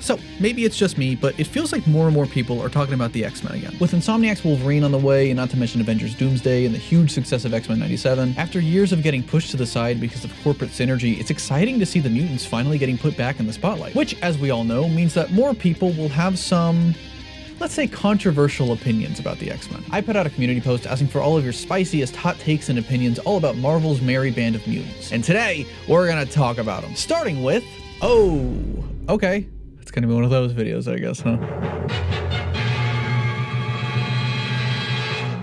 So maybe it's just me, but it feels like more and more people are talking about the X-Men again. With Insomniac's Wolverine on the way, and not to mention Avengers Doomsday and the huge success of X-Men 97, after years of getting pushed to the side because of corporate synergy, it's exciting to see the mutants finally getting put back in the spotlight, which, as we all know, means that more people will have some, let's say, controversial opinions about the X-Men. I put out a community post asking for all of your spiciest hot takes and opinions all about Marvel's merry band of mutants. And today, we're gonna talk about them. Starting with, oh, okay. It's gonna be one of those videos, I guess, huh?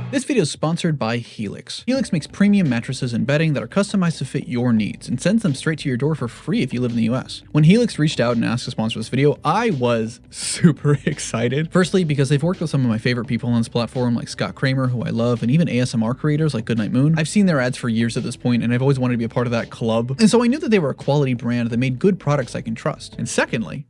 This video is sponsored by Helix. Helix makes premium mattresses and bedding that are customized to fit your needs and sends them straight to your door for free if you live in the US. When Helix reached out and asked to sponsor this video, I was super excited. Firstly, because they've worked with some of my favorite people on this platform, like Scott Kramer, who I love, and even ASMR creators like Goodnight Moon. I've seen their ads for years at this point, and I've always wanted to be a part of that club. And so I knew that they were a quality brand that made good products I can trust. And secondly,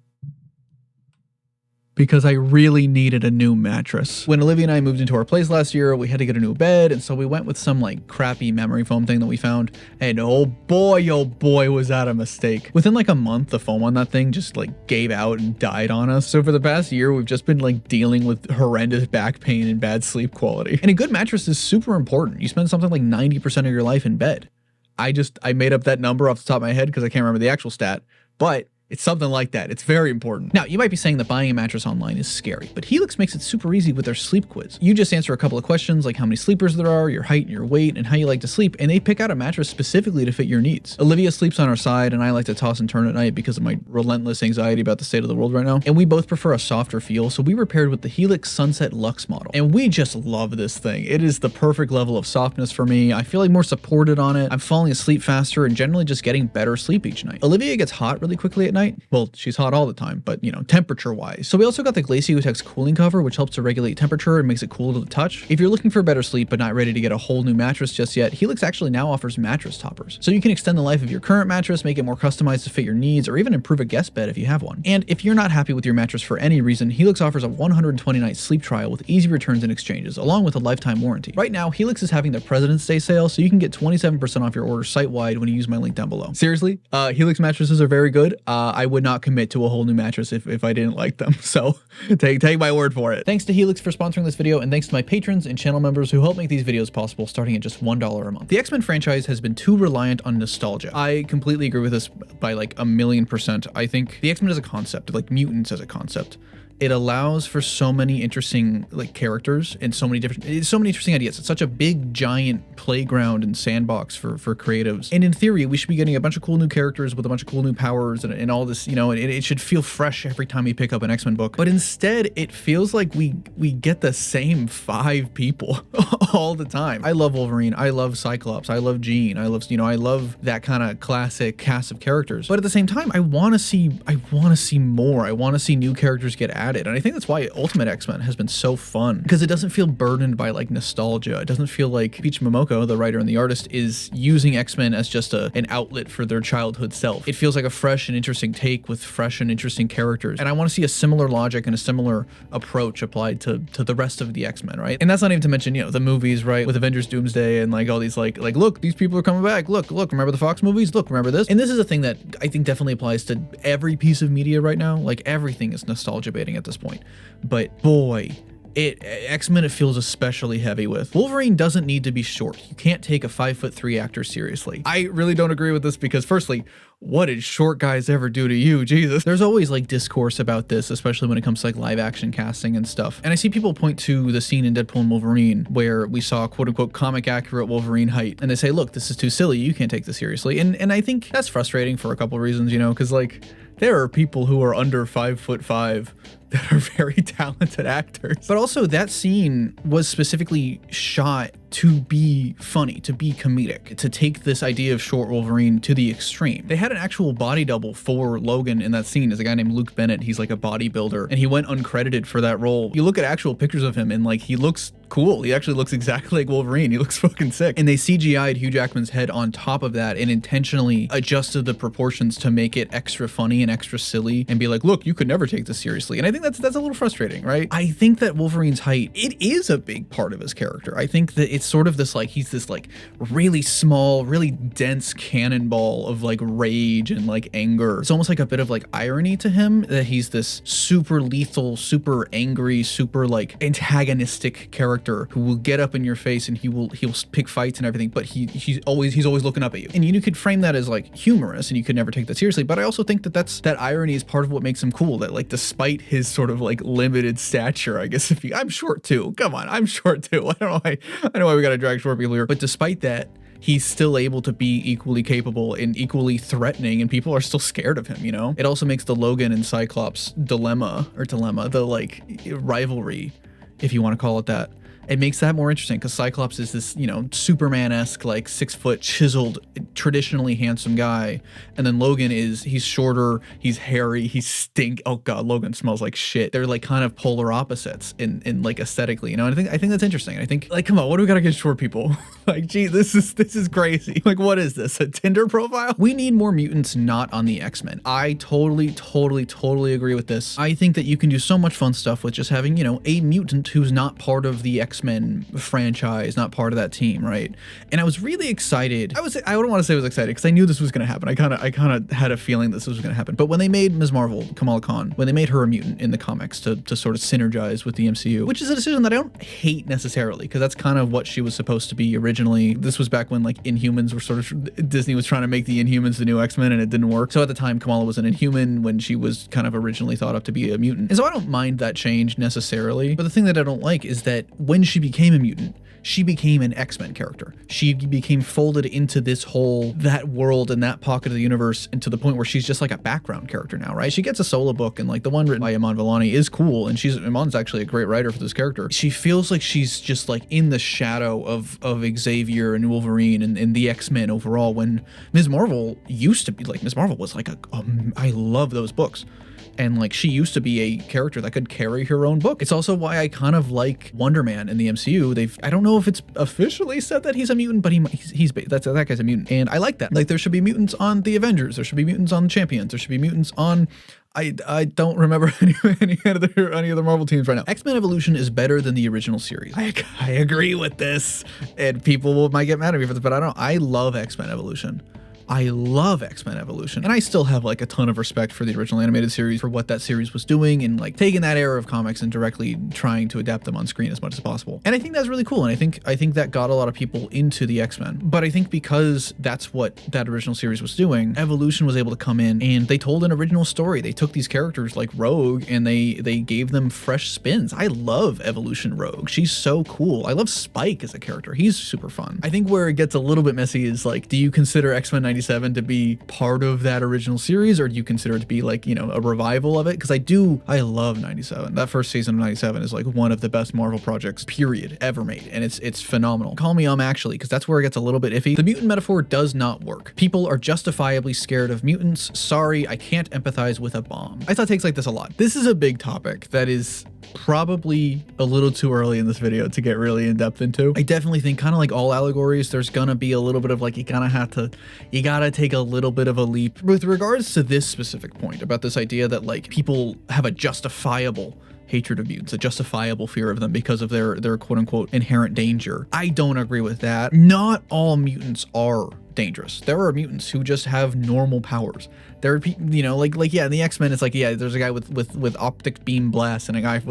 because I really needed a new mattress. When Olivia and I moved into our place last year, we had to get a new bed, and so we went with some like crappy memory foam thing that we found, and oh boy, was that a mistake. Within like a month, the foam on that thing just like gave out and died on us. So for the past year, we've just been like dealing with horrendous back pain and bad sleep quality. And a good mattress is super important. You spend something like 90% of your life in bed. I made up that number off the top of my head because I can't remember the actual stat, but it's something like that. It's very important. Now, you might be saying that buying a mattress online is scary, but Helix makes it super easy with their sleep quiz. You just answer a couple of questions like how many sleepers there are, your height and your weight, and how you like to sleep, and they pick out a mattress specifically to fit your needs. Olivia sleeps on our side, and I like to toss and turn at night because of my relentless anxiety about the state of the world right now. And we both prefer a softer feel, so we were paired with the Helix Sunset Luxe model. And we just love this thing. It is the perfect level of softness for me. I feel like more supported on it. I'm falling asleep faster and generally just getting better sleep each night. Olivia gets hot really quickly at night. Well, she's hot all the time, but you know, temperature wise. So we also got the Glaciatex cooling cover, which helps to regulate temperature and makes it cool to the touch. If you're looking for better sleep but not ready to get a whole new mattress just yet, Helix actually now offers mattress toppers. So you can extend the life of your current mattress, make it more customized to fit your needs, or even improve a guest bed if you have one. And if you're not happy with your mattress for any reason, Helix offers a 120-night sleep trial with easy returns and exchanges, along with a lifetime warranty. Right now, Helix is having their President's Day sale, so you can get 27% off your order site-wide when you use my link down below. Seriously, Helix mattresses are very good. I would not commit to a whole new mattress if I didn't like them, so take my word for it. Thanks to Helix for sponsoring this video, and thanks to my patrons and channel members who help make these videos possible, starting at just $1 a month. The X-Men franchise has been too reliant on nostalgia. I completely agree with this by like 1,000,000%. I think the X-Men as a concept, like mutants as a concept, it allows for so many interesting like characters and so many interesting ideas. It's such a big giant playground and sandbox for creatives. And in theory, we should be getting a bunch of cool new characters with a bunch of cool new powers and all this, you know, and it should feel fresh every time we pick up an X-Men book. But instead, it feels like we get the same 5 people all the time. I love Wolverine. I love Cyclops. I love Jean. I love that kind of classic cast of characters. But at the same time, I want to see more. I want to see new characters get added. And I think that's why Ultimate X-Men has been so fun, because it doesn't feel burdened by like nostalgia. It doesn't feel like Peach Momoko, the writer and the artist, is using X-Men as just an outlet for their childhood self. It feels like a fresh and interesting take with fresh and interesting characters. And I want to see a similar logic and a similar approach applied to the rest of the X-Men, right? And that's not even to mention, you know, the movies, right? With Avengers Doomsday and like all these like look, these people are coming back. Look, remember the Fox movies? Look, remember this? And this is a thing that I think definitely applies to every piece of media right now. Like everything is nostalgia baiting at this point. But boy, X-Men it feels especially heavy with. Wolverine doesn't need to be short. You can't take a 5'3" actor seriously. I really don't agree with this because firstly, what did short guys ever do to you? Jesus. There's always like discourse about this, especially when it comes to like live action casting and stuff. And I see people point to the scene in Deadpool and Wolverine where we saw quote unquote comic accurate Wolverine height. And they say, look, this is too silly. You can't take this seriously. And I think that's frustrating for a couple of reasons, you know, because like there are people who are under 5'5" that are very talented actors. But also that scene was specifically shot to be funny, to be comedic, to take this idea of short Wolverine to the extreme. They had an actual body double for Logan in that scene. There's a guy named Luke Bennett. He's like a bodybuilder and he went uncredited for that role. You look at actual pictures of him and like he looks cool. He actually looks exactly like Wolverine. He looks fucking sick. And they CGI'd Hugh Jackman's head on top of that and intentionally adjusted the proportions to make it extra funny and extra silly and be like, look, you could never take this seriously. And I think that's a little frustrating, right? I think that Wolverine's height, it is a big part of his character. I think that it's sort of this like, he's this like really small, really dense cannonball of like rage and like anger. It's almost like a bit of like irony to him that he's this super lethal, super angry, super like antagonistic character who will get up in your face and he'll pick fights and everything, but he's always looking up at you. And you could frame that as like humorous and you could never take that seriously, but I also think that irony is part of what makes him cool, that like despite his sort of like limited stature, I guess I'm short too. Come on, I'm short too. I don't know I know why we gotta drag short people here, but despite that, he's still able to be equally capable and equally threatening, and people are still scared of him, you know? It also makes the Logan and Cyclops dilemma, the like rivalry, if you want to call it that. It makes that more interesting because Cyclops is this, you know, Superman-esque, like 6 foot chiseled, traditionally handsome guy. And then Logan he's shorter, he's hairy, he's stink. Oh God, Logan smells like shit. They're like kind of polar opposites in like aesthetically, you know? And I think that's interesting. I think like, come on, what do we gotta get short people? Like, gee, this is crazy. Like, what is this? A Tinder profile? We need more mutants not on the X-Men. I totally agree with this. I think that you can do so much fun stuff with just having, you know, a mutant who's not part of the X-Men franchise, not part of that team, right? And I was really excited. I don't want to say I was excited because I knew this was going to happen. I kind of had a feeling this was going to happen. But when they made Ms. Marvel, Kamala Khan, when they made her a mutant in the comics to sort of synergize with the MCU, which is a decision that I don't hate necessarily because that's kind of what she was supposed to be originally. This was back when like Inhumans were sort of, Disney was trying to make the Inhumans the new X-Men and it didn't work. So at the time, Kamala was an Inhuman when she was kind of originally thought up to be a mutant. And so I don't mind that change necessarily. But the thing that I don't like is that when she became a mutant, she became an X-Men character. She became folded into that world and that pocket of the universe, and to the point where she's just like a background character now, right? She gets a solo book, and like the one written by Iman Vellani is cool, and Iman's actually a great writer for this character. She feels like she's just like in the shadow of Xavier and Wolverine and the X-Men overall, when Ms. Marvel used to be like, Ms. Marvel was like I love those books. And like she used to be a character that could carry her own book. It's also why I kind of like Wonder Man in the MCU. I don't know if it's officially said that he's a mutant, but that guy's a mutant, and I like that. Like there should be mutants on the Avengers. There should be mutants on the Champions. There should be mutants on. I don't remember any other Marvel teams right now. X-Men Evolution is better than the original series. I agree with this, and people might get mad at me for this, but I love X-Men Evolution. I love X-Men Evolution, and I still have like a ton of respect for the original animated series, for what that series was doing, and like taking that era of comics and directly trying to adapt them on screen as much as possible. And I think that's really cool, and I think that got a lot of people into the X-Men. But I think because that's what that original series was doing, Evolution was able to come in and they told an original story. They took these characters like Rogue and they gave them fresh spins. I love Evolution Rogue. She's so cool. I love Spike as a character. He's super fun. I think where it gets a little bit messy is like, do you consider X-Men 97 to be part of that original series, or do you consider it to be like, you know, a revival of it? Because I love 97. That first season of 97 is like one of the best Marvel projects period ever made, and it's phenomenal. Call me actually, because that's where it gets a little bit iffy. The mutant metaphor does not work. People are justifiably scared of mutants. Sorry, I can't empathize with a bomb. I saw takes like this a lot. This is a big topic that is probably a little too early in this video to get really in depth into. I definitely think, kind of like all allegories, there's gonna be a little bit of like, you gotta take a little bit of a leap. With regards to this specific point about this idea that like people have a justifiable hatred of mutants, a justifiable fear of them because of their quote unquote inherent danger, I don't agree with that. Not all mutants are dangerous. There are mutants who just have normal powers. There are people, you know, like yeah, in the X-Men, it's like, yeah, there's a guy with optic beam blasts and a guy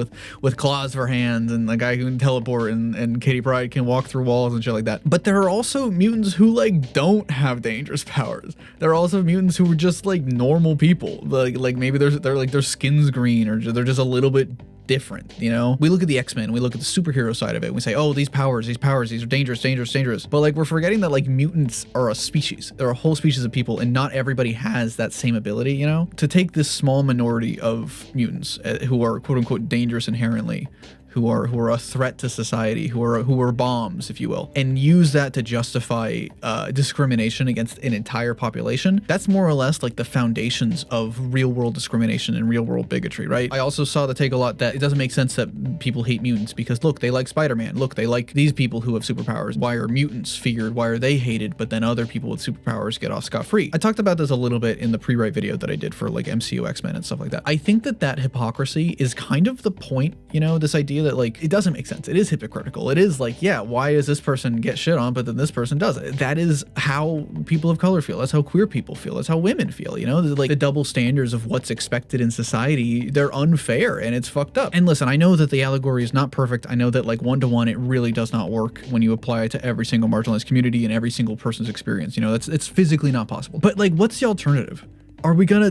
with claws for hands and a guy who can teleport and Kitty Pryde can walk through walls and shit like that. But there are also mutants who like don't have dangerous powers. There are also mutants who are just like normal people. Like maybe they're like their skin's green, or they're just a little bit different, you know? We look at the X-Men, we look at the superhero side of it, and we say, oh, these powers, these are dangerous. But like, we're forgetting that like mutants are a species. They're a whole species of people, and not everybody has that same ability, you know? To take this small minority of mutants who are quote unquote dangerous inherently, who are a threat to society, who are bombs, if you will, and use that to justify discrimination against an entire population. That's more or less like the foundations of real world discrimination and real world bigotry, right? I also saw the take a lot that it doesn't make sense that people hate mutants because look, they like Spider-Man. Look, they like these people who have superpowers. Why are mutants feared? Why are they hated? But then other people with superpowers get off scot-free. I talked about this a little bit in the pre-write video that I did for like MCU X-Men and stuff like that. I think that hypocrisy is kind of the point, you know, this idea that like, it doesn't make sense. It is hypocritical. It is like, yeah, why does this person get shit on, but then this person doesn't? That is how people of color feel. That's how queer people feel. That's how women feel, you know? Like the double standards of what's expected in society, they're unfair and it's fucked up. And listen, I know that the allegory is not perfect. I know that like one-to-one, it really does not work when you apply it to every single marginalized community and every single person's experience. You know, it's physically not possible. But like, what's the alternative? Are we gonna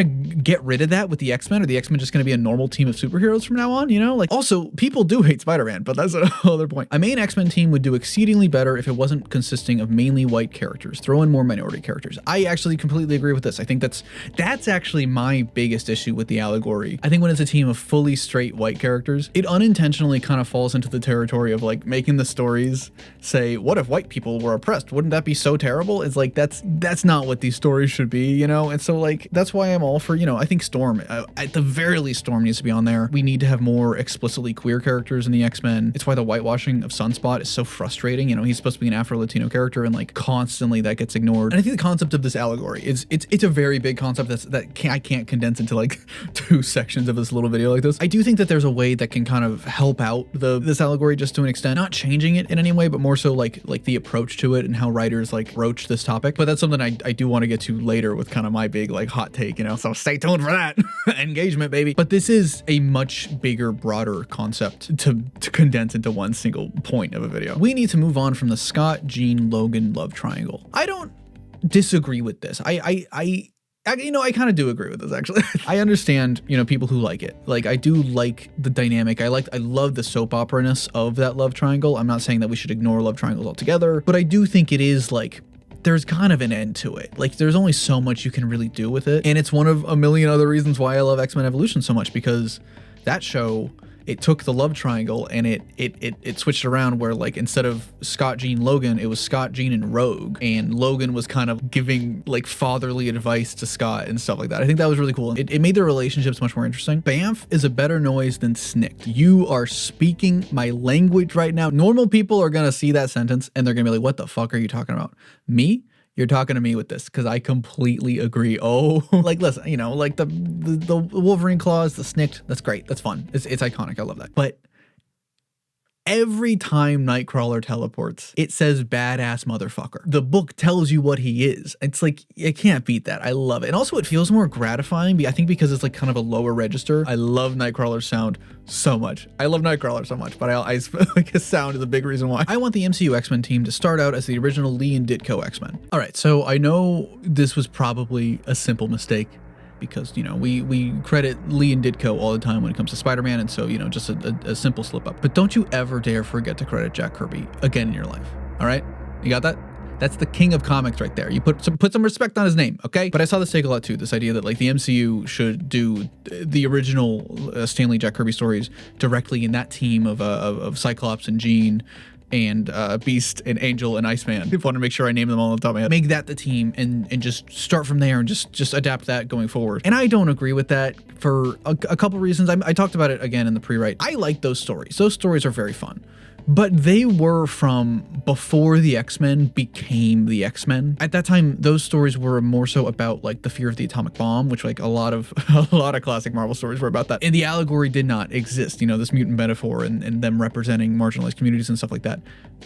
get rid of that with the X-Men? Are the X-Men just gonna be a normal team of superheroes from now on? You know, like also people do hate Spider-Man, but that's another point. A main X-Men team would do exceedingly better if it wasn't consisting of mainly white characters. Throw in more minority characters. I actually completely agree with this. I think that's actually my biggest issue with the allegory. I think when it's a team of fully straight white characters, it unintentionally kind of falls into the territory of like making the stories say, what if white people were oppressed? Wouldn't that be so terrible? It's like, that's not what these stories should be, you know? And so like, that's why I'm all for, you know, I think Storm, at the very least, Storm needs to be on there. We need to have more explicitly queer characters in the X-Men. It's why the whitewashing of Sunspot is so frustrating. You know, he's supposed to be an Afro-Latino character and like constantly that gets ignored. And I think the concept of this allegory is, it's a very big concept I can't condense into like 2 sections of this little video like this. I do think that there's a way that can kind of help out this allegory just to an extent, not changing it in any way, but more so like the approach to it and how writers like broach this topic. But that's something I do want to get to later with kind of my big like hot take, you know, so stay tuned for that. Engagement, baby. But this is a much bigger, broader concept to condense into one single point of a video. We need to move on from the Scott, Jean, Logan love triangle. I don't disagree with this. You know, I kind of do agree with this, actually. I understand, you know, people who like it. Like, I do like the dynamic. I love the soap opera-ness of that love triangle. I'm not saying that we should ignore love triangles altogether, but I do think it is like, there's kind of an end to it. Like, there's only so much you can really do with it. And it's one of a million other reasons why I love X-Men Evolution so much, because that show, it took the love triangle and it switched around where like instead of Scott, Jean, Logan, it was Scott, Jean, and Rogue. And Logan was kind of giving like fatherly advice to Scott and stuff like that. I think that was really cool. It made their relationships much more interesting. BAMF is a better noise than SNIKT. You are speaking my language right now. Normal people are gonna see that sentence and they're gonna be like, what the fuck are you talking about? Me? You're talking to me with this, because I completely agree. Oh, like, listen, you know, like the Wolverine claws, the SNIKT, that's great. That's fun. It's iconic. I love that. But every time Nightcrawler teleports, it says badass motherfucker. The book tells you what he is. It's like, you can't beat that. I love it. And also it feels more gratifying, I think, because it's like kind of a lower register. I love Nightcrawler's sound so much. I love Nightcrawler so much, but I like his sound is a big reason why. I want the MCU X-Men team to start out as the original Lee and Ditko X-Men. All right, so I know this was probably a simple mistake, because, you know, we credit Lee and Ditko all the time when it comes to Spider-Man, and so, you know, just a simple slip up. But don't you ever dare forget to credit Jack Kirby again in your life. All right? You got that? That's the king of comics right there. You put some respect on his name, okay? But I saw this take a lot too, this idea that like the MCU should do the original Stan Lee, Jack Kirby stories directly in that team of Cyclops and Jean and Beast and Angel and Iceman. I want to make sure I name them all on the top of my head. Make that the team and just start from there and just adapt that going forward. And I don't agree with that for a couple reasons. I talked about it again in the pre-write. I like those stories. Those stories are very fun. But they were from before the X-Men became the X-Men. At that time, those stories were more so about like the fear of the atomic bomb, which like a lot of classic Marvel stories were about that. And the allegory did not exist, you know, this mutant metaphor and them representing marginalized communities and stuff like that.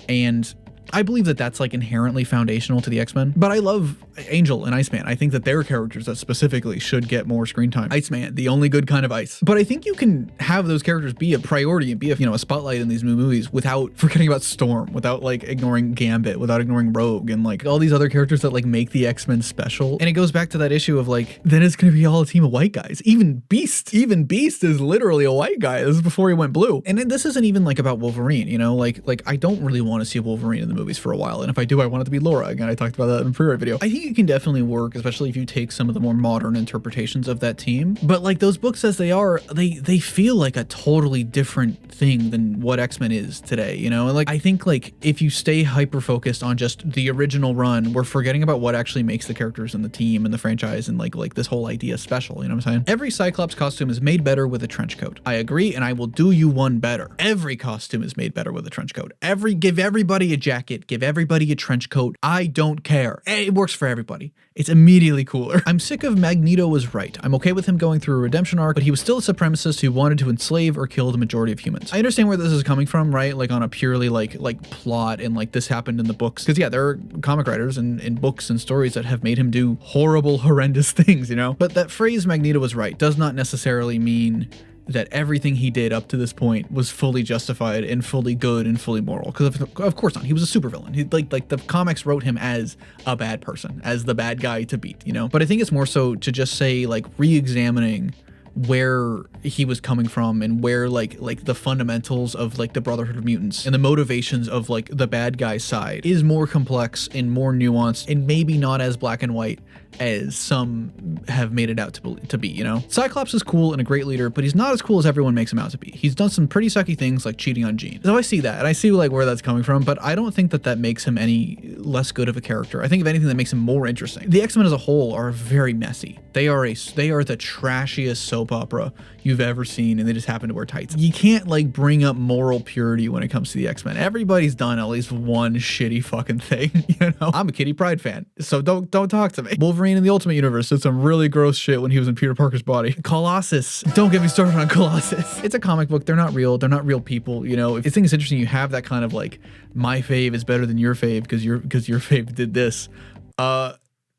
And I believe that that's like inherently foundational to the X-Men, but I love Angel and Iceman. I think that they're characters that specifically should get more screen time. Iceman, the only good kind of ice. But I think you can have those characters be a priority and be a spotlight in these new movies without forgetting about Storm, without like ignoring Gambit, without ignoring Rogue and like all these other characters that like make the X-Men special. And it goes back to that issue of like, then it's gonna be all a team of white guys. Even Beast is literally a white guy. This is before he went blue. And this isn't even like about Wolverine, you know, like I don't really want to see Wolverine in the movies for a while. And if I do, I want it to be Laura. Again, I talked about that in a pre-roll video. I think it can definitely work, especially if you take some of the more modern interpretations of that team. But like those books as they are, they feel like a totally different thing than what X-Men is today, you know? And like, I think like if you stay hyper focused on just the original run, we're forgetting about what actually makes the characters and the team and the franchise and like this whole idea special, you know what I'm saying? Every Cyclops costume is made better with a trench coat. I agree, and I will do you one better. Every costume is made better with a trench coat. Give everybody a jacket, give everybody a trench coat. I don't care. It works for everybody. It's immediately cooler. I'm sick of Magneto was right. I'm okay with him going through a redemption arc, but he was still a supremacist who wanted to enslave or kill the majority of humans. I understand where this is coming from, right? Like on a purely like plot and like this happened in the books. Because yeah, there are comic writers and books and stories that have made him do horrible, horrendous things, you know? But that phrase Magneto was right does not necessarily mean that everything he did up to this point was fully justified and fully good and fully moral. Because of course not. He was a supervillain. He like the comics wrote him as a bad person, as the bad guy to beat, you know? But I think it's more so to just say like re-examining where he was coming from and where like the fundamentals of like the Brotherhood of Mutants and the motivations of like the bad guy's side is more complex and more nuanced and maybe not as black and white as some have made it out to be, you know? Cyclops is cool and a great leader, but he's not as cool as everyone makes him out to be. He's done some pretty sucky things like cheating on Jean. So I see that and I see like where that's coming from, but I don't think that makes him any less good of a character. I think if anything that makes him more interesting. The X-Men as a whole are very messy. They are the trashiest soap opera you've ever seen, and they just happen to wear tights. You can't like bring up moral purity when it comes to the X-Men. Everybody's done at least one shitty fucking thing, you know? I'm a Kitty Pryde fan, so don't talk to me. Wolverine in the Ultimate Universe did some really gross shit when he was in Peter Parker's body. Colossus, don't get me started on Colossus. It's a comic book. They're not real people, you know? If you think it's interesting, you have that kind of like, my fave is better than your fave because your fave did this.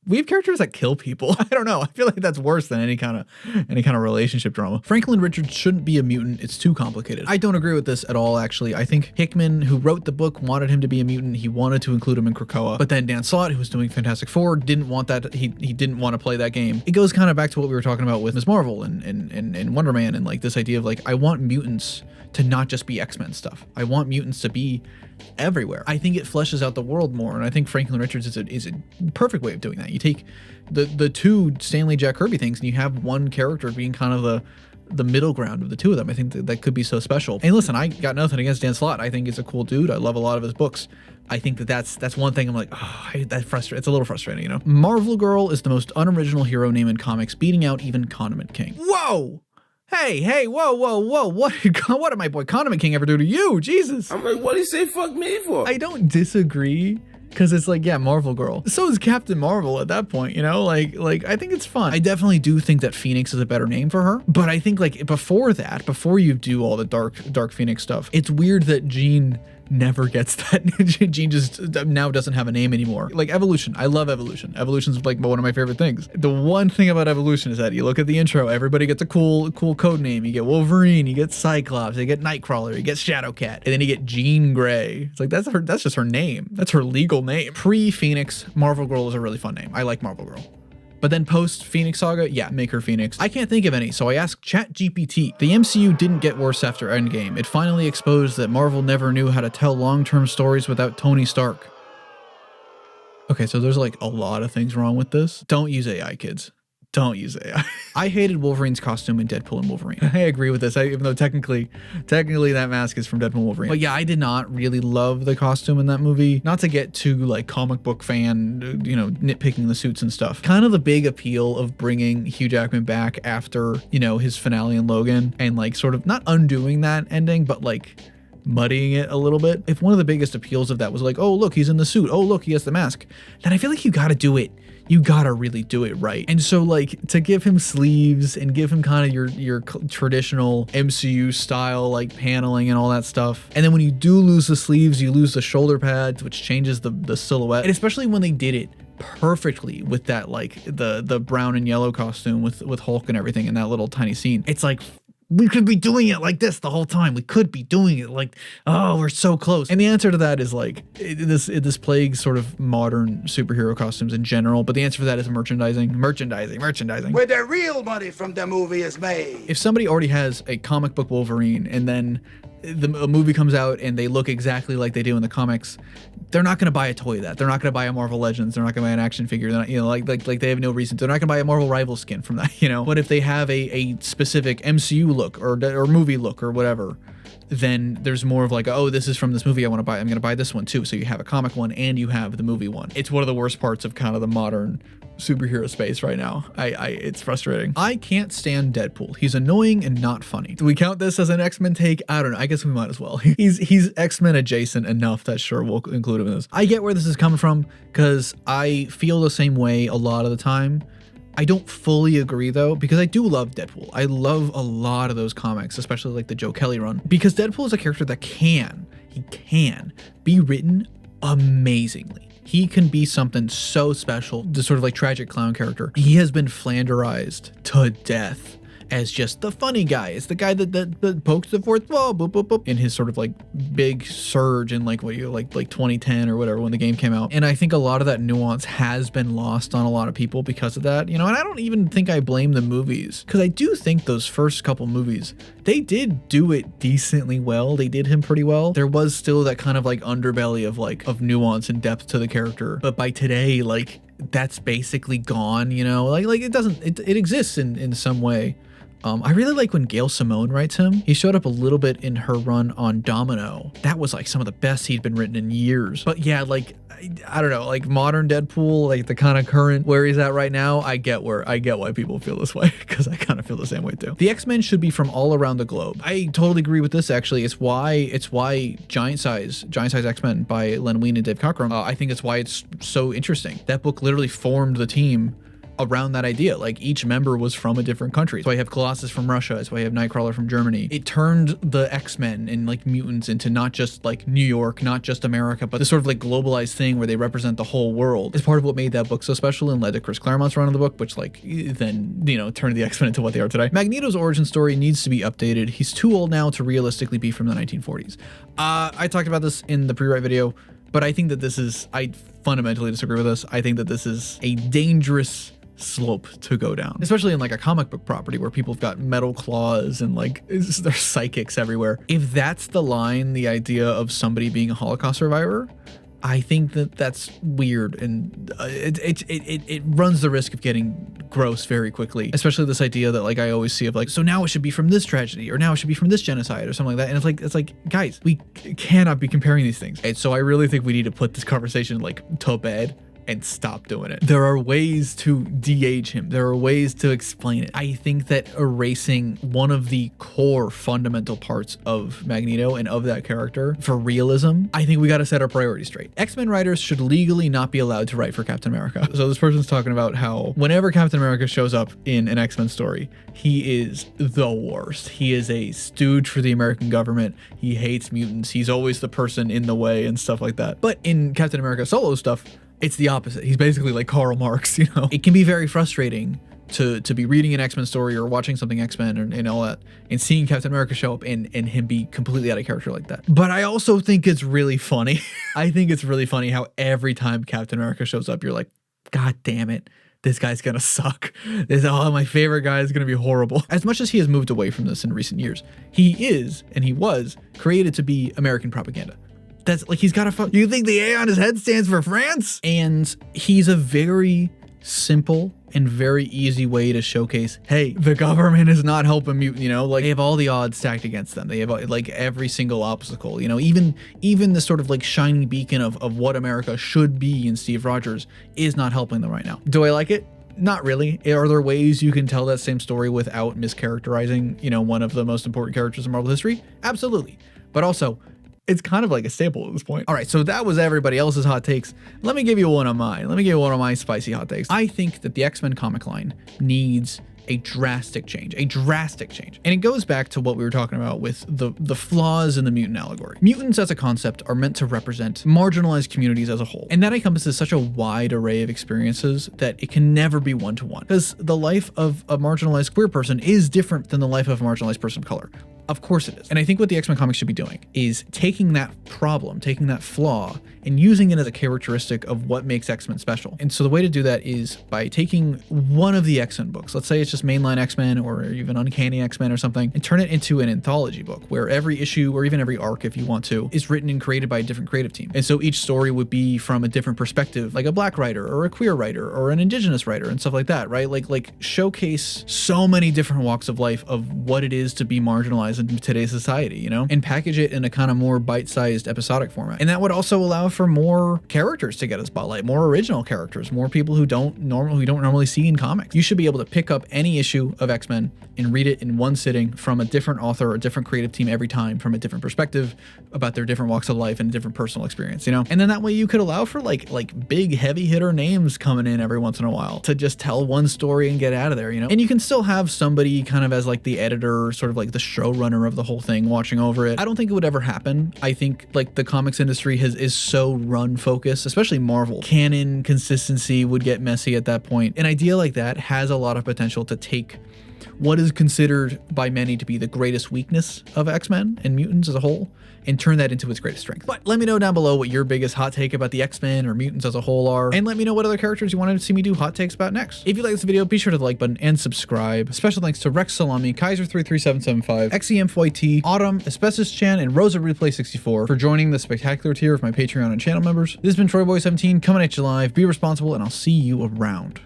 We have characters that kill people. I don't know. I feel like that's worse than any kind of relationship drama. Franklin Richards shouldn't be a mutant. It's too complicated. I don't agree with this at all, actually. I think Hickman, who wrote the book, wanted him to be a mutant. He wanted to include him in Krakoa. But then Dan Slott, who was doing Fantastic Four, didn't want that. He didn't want to play that game. It goes kind of back to what we were talking about with Ms. Marvel and Wonder Man and like this idea of like, I want mutants to not just be X-Men stuff. I want mutants to be everywhere. I think it fleshes out the world more, and I think Franklin Richards is a perfect way of doing that. You take the two Stanley Jack Kirby things and you have one character being kind of the middle ground of the two of them. I think that could be so special. And listen, I got nothing against Dan Slott. I think he's a cool dude. I love a lot of his books. I think that's one thing I'm like, that's frustrating. It's a little frustrating, you know? Marvel Girl is the most unoriginal hero name in comics, beating out even Condiment King. Whoa! Hey, whoa. What did my boy Condiment King ever do to you? Jesus. I'm like, what did he say fuck me for? I don't disagree. Because it's like, yeah, Marvel Girl. So is Captain Marvel at that point, you know? Like I think it's fun. I definitely do think that Phoenix is a better name for her. But I think like before you do all the dark Phoenix stuff, it's weird that Jean never gets that. Jean just now doesn't have a name anymore. Like Evolution. I love Evolution. Evolution's like one of my favorite things. The one thing about Evolution is that you look at the intro, everybody gets a cool code name. You get Wolverine, you get Cyclops, you get Nightcrawler, you get Shadowcat, and then you get Jean Grey. It's like that's just her name. That's her legal name. Pre-Phoenix, Marvel Girl is a really fun name. I like Marvel Girl. But then post-Phoenix Saga, yeah, make her Phoenix. I can't think of any, so I asked ChatGPT. The MCU didn't get worse after Endgame. It finally exposed that Marvel never knew how to tell long-term stories without Tony Stark. Okay, so there's like a lot of things wrong with this. Don't use AI, kids. Don't use AI. I hated Wolverine's costume in Deadpool and Wolverine. I agree with this, even though technically that mask is from Deadpool and Wolverine. But yeah, I did not really love the costume in that movie. Not to get too like comic book fan, you know, nitpicking the suits and stuff. Kind of the big appeal of bringing Hugh Jackman back after, you know, his finale in Logan and like sort of not undoing that ending, but like muddying it a little bit. If one of the biggest appeals of that was like, oh, look, he's in the suit. Oh, look, he has the mask. Then I feel like you gotta do it. You gotta really do it right. And so like to give him sleeves and give him kind of your traditional MCU style like paneling and all that stuff. And then when you do lose the sleeves, you lose the shoulder pads, which changes the silhouette. And especially when they did it perfectly with that like the brown and yellow costume with Hulk and everything in that little tiny scene. It's like, we could be doing it like this the whole time. We could be doing it like, oh, we're so close. And the answer to that is like, this plagues sort of modern superhero costumes in general. But the answer for that is merchandising. Where the real money from the movie is made. If somebody already has a comic book Wolverine and then a movie comes out and they look exactly like they do in the comics, they're not going to buy a toy of that. They're not going to buy a Marvel Legends. They're not going to buy an action figure. They're not, like they have no reason. They're not going to buy a Marvel Rival skin from that, But if they have a specific MCU look or movie look or whatever, then there's more of like, oh, this is from this movie I want to buy. I'm going to buy this one too. So you have a comic one and you have the movie one. It's one of the worst parts of kind of the modern superhero space right now. It's frustrating. I can't stand Deadpool. He's annoying and not funny. Do we count this as an X-Men take? I don't know. I guess we might as well. He's X-Men adjacent enough that sure we'll include him in this. I get where this is coming from because I feel the same way a lot of the time. I don't fully agree though, because I do love Deadpool. I love a lot of those comics, especially like the Joe Kelly run, because Deadpool is a character that can be written amazingly. He can be something so special, the sort of like tragic clown character. He has been flanderized to death as just the funny guy. It's the guy that pokes the fourth wall, boop, boop, boop, in his sort of like big surge in like 2010 or whatever when the game came out. And I think a lot of that nuance has been lost on a lot of people because of that, and I don't even think I blame the movies, because I do think those first couple movies, they did do it decently well. They did him pretty well. There was still that kind of like underbelly of nuance and depth to the character. But by today, like that's basically gone, like it exists in some way. I really like when Gail Simone writes him. He showed up a little bit in her run on Domino. That was like some of the best he'd been written in years. But yeah, like, I don't know, like modern Deadpool, like the kind of current where he's at right now, I get why people feel this way, because I kind of feel the same way too. The X-Men should be from all around the globe. I totally agree with this actually. It's why Giant Size X-Men by Len Wein and Dave Cockrum, I think it's why it's so interesting. That book literally formed the team around that idea. Like each member was from a different country. So I have Colossus from Russia. That's why I have Nightcrawler from Germany. It turned the X-Men and like mutants into not just like New York, not just America, but this sort of like globalized thing where they represent the whole world. It's part of what made that book so special and led to Chris Claremont's run of the book, which like then, turned the X-Men into what they are today. Magneto's origin story needs to be updated. He's too old now to realistically be from the 1940s. I talked about this in the pre-write video, but I think that I fundamentally disagree with this. I think that this is a dangerous slope to go down, especially in like a comic book property where people have got metal claws and like there's psychics everywhere. If that's the line, the idea of somebody being a Holocaust survivor, I think that's weird, and it runs the risk of getting gross very quickly, especially this idea that like I always see of like, so now it should be from this tragedy, or now it should be from this genocide or something like that. And it's like guys, we cannot be comparing these things. And so I really think we need to put this conversation like to bed and stop doing it. There are ways to de-age him. There are ways to explain it. I think that erasing one of the core fundamental parts of Magneto and of that character for realism, I think we got to set our priorities straight. X-Men writers should legally not be allowed to write for Captain America. So this person's talking about how whenever Captain America shows up in an X-Men story, he is the worst. He is a stooge for the American government. He hates mutants. He's always the person in the way and stuff like that. But in Captain America solo stuff, it's the opposite. He's basically like Karl Marx, It can be very frustrating to be reading an X-Men story or watching something X-Men and all that, and seeing Captain America show up and him be completely out of character like that. But I also think it's really funny. I think it's really funny how every time Captain America shows up, you're like, God damn it, this guy's gonna suck. My favorite guy is gonna be horrible. As much as he has moved away from this in recent years, he was created to be American propaganda. That's like, he's got a you think the A on his head stands for France? And he's a very simple and very easy way to showcase, hey, the government is not helping mutant, like they have all the odds stacked against them. They have like every single obstacle, even the sort of like shining beacon of what America should be in Steve Rogers is not helping them right now. Do I like it? Not really. Are there ways you can tell that same story without mischaracterizing, one of the most important characters in Marvel history? Absolutely. But also, it's kind of like a staple at this point. All right, so that was everybody else's hot takes. Let me give you one of mine. Let me give you one of my spicy hot takes. I think that the X-Men comic line needs a drastic change. And it goes back to what we were talking about with the flaws in the mutant allegory. Mutants as a concept are meant to represent marginalized communities as a whole. And that encompasses such a wide array of experiences that it can never be one-to-one. Because the life of a marginalized queer person is different than the life of a marginalized person of color. Of course it is. And I think what the X-Men comics should be doing is taking that problem, taking that flaw, and using it as a characteristic of what makes X-Men special. And so the way to do that is by taking one of the X-Men books, let's say it's just mainline X-Men or even Uncanny X-Men or something, and turn it into an anthology book where every issue, or even every arc if you want to, is written and created by a different creative team. And so each story would be from a different perspective, like a black writer or a queer writer or an indigenous writer and stuff like that, right? Like showcase so many different walks of life of what it is to be marginalized in today's society, you know, and package it in a kind of more bite-sized episodic format. And that would also allow for more characters to get a spotlight, more original characters, more people who don't normally see in comics. You should be able to pick up any issue of X-Men and read it in one sitting from a different author or a different creative team every time, from a different perspective about their different walks of life and a different personal experience, you know? And then that way you could allow for like big heavy hitter names coming in every once in a while to just tell one story and get out of there, you know? And you can still have somebody kind of as like the editor, sort of like the showrunner of the whole thing, watching over it. I don't think it would ever happen. I think like the comics industry is so run focused, especially Marvel. Canon consistency would get messy at that point. An idea like that has a lot of potential to take what is considered by many to be the greatest weakness of X-Men and mutants as a whole and turn that into its greatest strength. But let me know down below what your biggest hot take about the X-Men or mutants as a whole are, and let me know what other characters you wanted to see me do hot takes about next. If you like this video, be sure to the like button and subscribe. Special thanks to Rex Salami, Kaiser33775, XEM4YT, Autumn, Asbestos Chan, and Rosa Replay64 for joining the spectacular tier of my Patreon and channel members. This has been TroyBoy17 coming at you live. Be responsible, and I'll see you around.